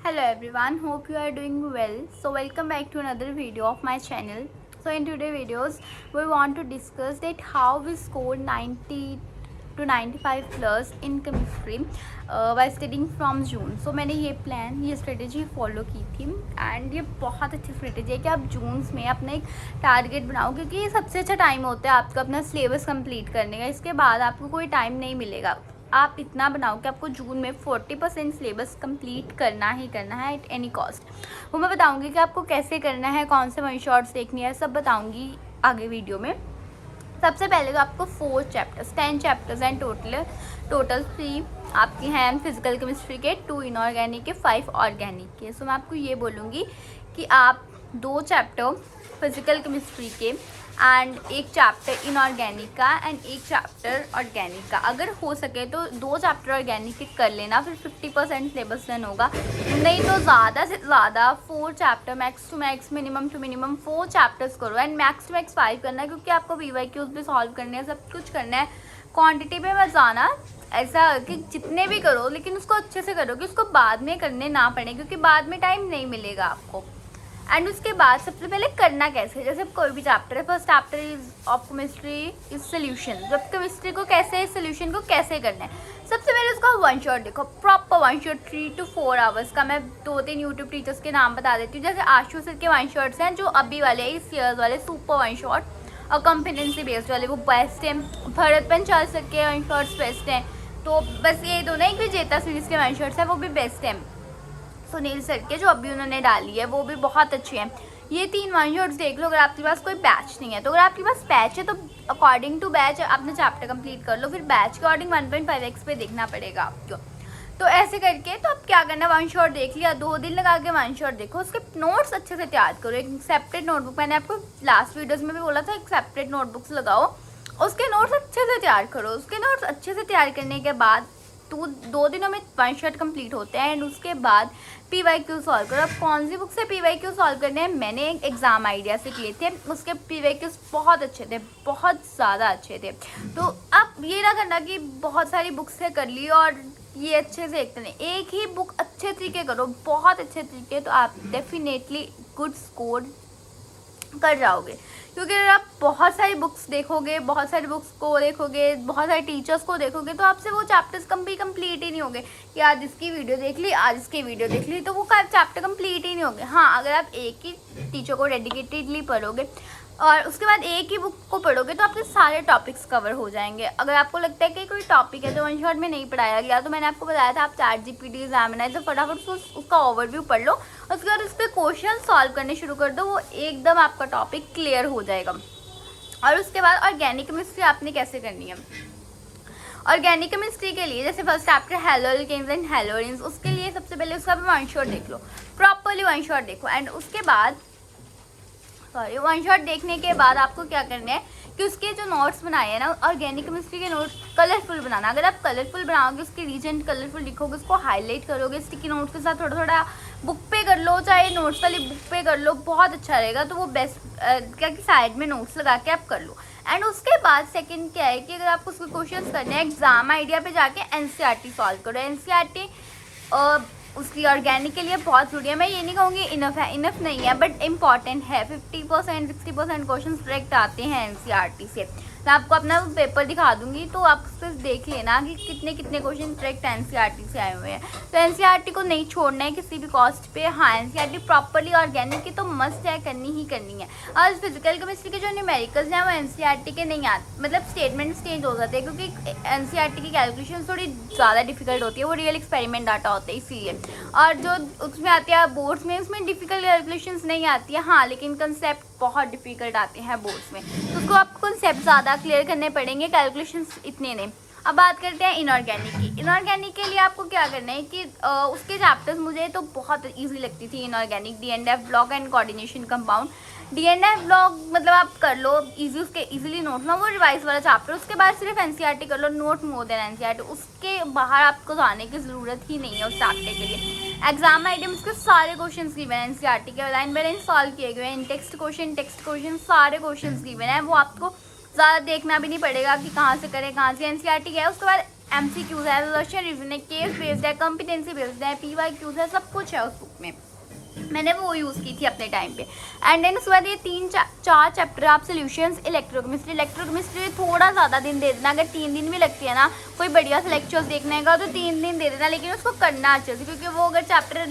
Hello everyone, hope you are doing well. So welcome back to another video of my channel. So in today's videos we want to discuss that how we scored 90 to 95 plus in chemistry by studying from June. So मैंने ये strategy follow की थी and ये बहुत अच्छी strategy है कि आप जून में अपना एक टारगेट बनाओ, क्योंकि ये सबसे अच्छा टाइम होता है आपका अपना सिलेबस कंप्लीट करने का। इसके बाद आपको कोई टाइम नहीं मिलेगा। आप इतना बनाओ कि आपको जून में 40% सिलेबस कंप्लीट करना ही करना है एट एनी कॉस्ट। वो मैं बताऊंगी कि आपको कैसे करना है, कौन से वन शॉट्स देखनी है, सब बताऊंगी आगे वीडियो में। सबसे पहले तो आपको 4 चैप्टर्स 10 चैप्टर्स एंड टोटल 3 आपके हैं फिजिकल केमिस्ट्री के, 2 इनऑर्गेनिक के, 5 ऑर्गेनिक के। सो मैं आपको ये बोलूँगी कि आप 2 चैप्टर फिजिकल केमिस्ट्री के एंड 1 चैप्टर इनऑर्गेनिक का एंड 1 चैप्टर ऑर्गेनिक का, अगर हो सके तो 2 चैप्टर ऑर्गेनिक के कर लेना, फिर 50% सिलेबस डन होगा। नहीं तो ज़्यादा से ज़्यादा 4 chapter, max to max, minimum to minimum 4 chapters करो एंड मैक्स टू मैक्स 5 करना है, क्योंकि आपको PYQs भी सॉल्व करने हैं, सब कुछ करना है। क्वान्टिटी पे मत जाना, ऐसा कि जितने भी करो लेकिन उसको अच्छे से करो कि उसको बाद में करने ना पड़े, क्योंकि बाद में टाइम नहीं मिलेगा आपको। एंड उसके बाद सबसे पहले करना कैसे, जैसे कोई भी चैप्टर है, first chapter is of chemistry is solution. जब केमिस्ट्री को कैसे, सोल्यूशन को कैसे करना है, सबसे पहले उसका वन शॉट देखो, proper one shot 3 to 4 hours का। मैं 2-3 यूट्यूब टीचर्स के नाम बता देती हूँ, जैसे आशु सर के वन शॉट्स हैं जो अभी वाले इस ईयर्स वाले सुपर वन शॉट और कॉम्पिटेंसी बेस्ड वाले, वो बेस्ट हैं। भरत पंचाल सर के वन शॉट्स बेस्ट हैं। तो बस ये दोनों, एक विजेता सीरीज के वन शॉट्स हैं वो भी बेस्ट हैं। सुनील सर के जो अभी उन्होंने डाली है वो भी बहुत अच्छी है। ये 3 वन शॉट्स देख लो। अगर आपके पास कोई बैच नहीं है तो, अगर आपके पास बैच है तो अकॉर्डिंग टू बैच अपने चैप्टर कंप्लीट कर लो, फिर बैच के अकॉर्डिंग 1.5x पे देखना पड़ेगा आपको। तो ऐसे करके तो अब क्या करना, वन शॉट देख लिया, 2 दिन लगा के वन शॉट देखो, उसके नोट्स अच्छे से तैयार करो। एक सेपरेट नोटबुक, मैंने आपको लास्ट वीडियोज़ में भी बोला था, एक सेपरेट नोटबुक्स लगाओ, उसके नोट्स अच्छे से तैयार करो। उसके नोट्स अच्छे से तैयार करने के बाद 2 दिनों में वन शॉट कंप्लीट होते हैं एंड उसके बाद PYQ सॉल्व करो। अब कौन सी बुक से PYQ सॉल्व करने हैं, मैंने एक एग्ज़ाम आइडिया से किए थे, उसके PYQs बहुत अच्छे थे, बहुत ज़्यादा अच्छे थे। तो अब ये ना करना कि बहुत सारी बुक्स से कर ली और ये अच्छे से एक ही बुक अच्छे तरीके करो, बहुत अच्छे तरीके, तो आप डेफिनेटली गुड स्कोर कर जाओगे। क्योंकि अगर आप बहुत सारी बुक्स देखोगे, बहुत सारी बुक्स को देखोगे, बहुत सारे टीचर्स को देखोगे, तो आपसे वो चैप्टर्स कंप्लीट ही नहीं होंगे कि आज इसकी वीडियो देख ली, आज इसकी वीडियो देख ली, तो वो चैप्टर कंप्लीट ही नहीं होंगे। हाँ, अगर आप एक ही टीचर को डेडिकेटेडली पढ़ोगे और उसके बाद एक ही बुक को पढ़ोगे तो आपके सारे टॉपिक्स कवर हो जाएंगे। अगर आपको लगता है कि कोई टॉपिक है जो वन शॉट में नहीं पढ़ाया गया, तो मैंने आपको बताया था आप ChatGPT एग्जामिनाइजर फटाफट उसका ओवरव्यू पढ़ लो, उसके बाद उस पर क्वेश्चन सॉल्व करने शुरू कर दो, वो एकदम आपका टॉपिक क्लियर हो जाएगा। और उसके बाद ऑर्गेनिक केमिस्ट्री आपने कैसे करनी है। ऑर्गेनिक केमिस्ट्री के लिए जैसे फर्स्ट चैप्टर हैलोअल्केन्स एंड हैलोरिन्स, उसके लिए सबसे पहले उसका भी वन शॉट देख लो, प्रॉपरली वन शॉट देखो। एंड उसके बाद वन शॉट देखने के बाद आपको क्या करना है कि उसके जो नोट्स बनाए हैं ना, ऑर्गेनिक केमिस्ट्री के नोट्स कलरफुल बनाना। अगर आप कलरफुल बनाओगे, उसके रीजन कलरफुल लिखोगे, उसको हाईलाइट करोगे स्टिकी नोट्स के साथ, थोड़ा थोड़ा बुक पे कर लो, चाहे नोट्स वाली बुक पे कर लो, बहुत अच्छा रहेगा। तो वो बेस्ट क्या कि साइड में नोट्स लगा के आप कर लो। एंड उसके बाद सेकंड क्या है कि अगर आपको उसके क्वेश्चंस करने हैं, एग्जाम आइडिया पे जाके NCERT सॉल्व करो। NCERT उसकी ऑर्गेनिक के लिए बहुत ज़रूरी है। मैं ये नहीं कहूँगी इनफ है, इनफ नहीं है, बट इम्पॉर्टेंट है। 50% 60% क्वेश्चन डायरेक्ट आते हैं NCERT से। मैं आपको अपना पेपर दिखा दूंगी तो आप उस पर देख लेना कि कितने कितने क्वेश्चन डायरेक्ट NCERT से आए हुए हैं। तो NCERT को नहीं छोड़ना है किसी भी कॉस्ट पे। हाँ, NCERT प्रॉपरली ऑर्गेनिक की तो मस्ट है, करनी ही करनी है। और फिजिकल केमिस्ट्री के जो न्यूमेरिकल्स हैं वो NCERT के नहीं आते, मतलब स्टेटमेंट्स चेंज हो जाते हैं, क्योंकि NCERT की कैलकुलेशन थोड़ी ज़्यादा डिफिकल्ट होती है, वो रियल एक्सपेरिमेंट डाटा होते हैं इसलिए। और जो उसमें आती है बोर्ड्स में, उसमें डिफिकल्ट कैलकुलेशंस नहीं आती है, हाँ, लेकिन कंसेप्ट बहुत डिफिकल्ट आते हैं बोर्ड्स में, तो उसको आपको कंसेप्ट ज़्यादा क्लियर करने पड़ेंगे, कैलकुलेशंस इतने नहीं। अब बात करते हैं इनऑर्गेनिक की। इनऑर्गेनिक के लिए आपको क्या करना है कि उसके चैप्टर्स मुझे तो बहुत ईजी लगती थी inorganic, DNF block and coordination compound. DNF block मतलब आप कर लो इजी, उसके इजीली नोट ना, वो रिवाइज वाला चैप्टर। उसके बाद सिर्फ NCERT कर लो, नोट मोर देन NCERT, उसके बाहर आपको जाने की ज़रूरत ही नहीं है उस चैप्टर के लिए। एग्जाम आइटम्स के सारे क्वेश्चन गिवन हैं NCERT के, लाइन बाय लाइन सॉल्व किए गए हैं, टेक्स्ट क्वेश्चन सारे क्वेश्चन गिवन हैं, वो आपको ज़्यादा देखना भी नहीं पड़ेगा कि कहाँ से करें, कहाँ से। NCERT है। उसके बाद MCQs है, रिजर्वेशन रीजन है, केस बेस्ड है, कॉम्पिटेंसी बेस्ड है, PYQs है, सब कुछ है उस बुक में। मैंने वो यूज़ की थी अपने टाइम पे। एंड देन उसके बाद ये 3-4 चैप्टर आप सोल्यूशंस इलेक्ट्रोकेमिस्ट्री थोड़ा ज़्यादा दिन दे देना। अगर 3 दिन भी लगती है ना कोई बढ़िया से लेक्चर्स देखने का तो 3 दिन दे देना, लेकिन उसको करना अच्छे से, क्योंकि वो अगर चैप्टर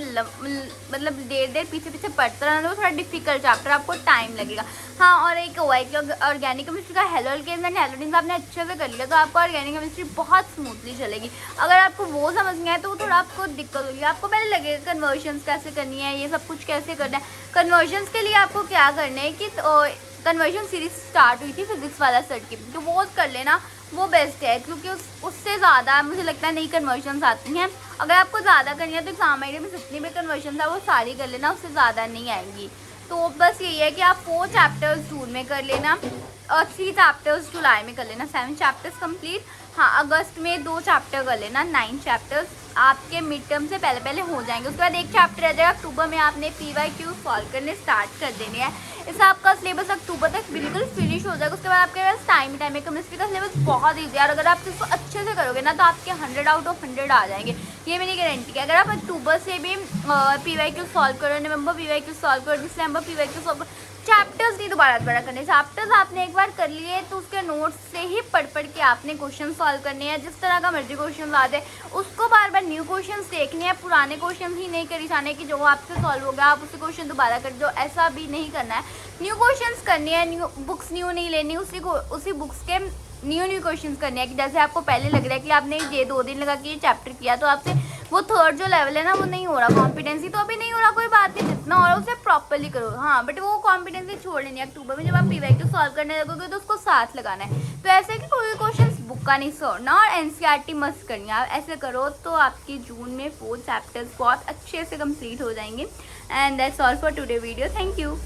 मतलब देर पीछे पढ़ता रहना तो थोड़ा डिफिकल्ट चैप्टर, आपको टाइम लगेगा। हाँ, और एक हुआ है कि ऑर्गेनिक केमिस्ट्री का हेलो एल्केन्स एंड हैलोजेन्स आपने अच्छे से कर लिया तो आपको ऑर्गेनिक केमिस्ट्री बहुत स्मूथली चलेगी। अगर आपको वो समझ नहीं आए तो वो थोड़ा आपको दिक्कत होगी। आपको पहले लगेगा कन्वर्जन्स कैसे करनी है, ये सब कुछ कैसे करना है। कन्वर्जन्स के लिए आपको क्या करना है कि कन्वर्जन सीरीज स्टार्ट हुई थी फिजिक्स वाला सेट की, तो वो कर लेना, वो बेस्ट है, क्योंकि उससे ज़्यादा मुझे लगता है नई कन्वर्जन्स आती हैं। अगर आपको ज़्यादा करनी है तो एग्जाम आईडी में जितनी भी कन्वर्जन है वो सारी कर लेना, उससे ज़्यादा नहीं आएंगी। तो बस यही है कि आप 4 चैप्टर्स जून में कर लेना और 3 चैप्टर्स जुलाई में कर लेना, 7 चैप्टर्स कंप्लीट। हाँ, अगस्त में 2 चैप्टर कर लेना, 9 चैप्टर्स आपके मिड टर्म से पहले हो जाएंगे। उसके बाद 1 चैप्टर रह जाएगा, अक्टूबर में आपने PYQ सॉल्व करने स्टार्ट कर देने हैं। इससे आपका सिलेबस अक्टूबर तक बिल्कुल फिनिश हो जाएगा। उसके बाद आपके पास टाइम है। केमिस्ट्री का सिलेबस बहुत ईजी है और अगर आप इसको अच्छे से करोगे ना तो आपके 100 आउट ऑफ 100 आ जाएंगे, ये मेरी गारंटी है। अगर आप अक्टूबर से भी PYQ सॉल्व करो, नवंबर PYQ सॉल्व करो, दिसंबर PYQ सॉल्व करो, चैप्टर्स नहीं दोबारा करने। चैप्टर्स आपने एक बार कर लिए तो उसके नोट्स से ही पढ़ के आपने क्वेश्चन सॉल्व करने हैं। जिस तरह का मर्जी क्वेश्चन आते उसको बार बार न्यू क्वेश्चन देखने हैं, पुराने क्वेश्चन ही नहीं करी जाने कि जो आपसे सॉल्व हो गया आप उसी क्वेश्चन दोबारा कर दो, ऐसा भी नहीं करना है। न्यू क्वेश्चंस करनी है, न्यू बुक्स न्यू नहीं लेनी, उसी बुक्स के न्यू क्वेश्चंस करने हैं। कि जैसे आपको पहले लग रहा है कि आपने ये 2 दिन लगा के ये चैप्टर किया तो आपसे वो थर्ड जो लेवल है ना वो नहीं हो रहा, कॉम्पिटेंसी तो अभी नहीं हो रहा, कोई बात नहीं, जितना हो रहा है उसे प्रॉपरली करो। हाँ, बट वो कॉम्पिटेंसी छोड़ लेनी है। अक्टूबर में जब आप PYQ सॉल्व करने लगोगे तो उसको साथ लगाना है। तो ऐसे है कि कोई क्वेश्चन बुक का नहीं छोड़ना और NCERT मस्त करनी है। आप ऐसे करो तो आपकी जून में 4 चैप्टर्स बहुत अच्छे से कंप्लीट हो जाएंगे। And that's all for today video. Thank you.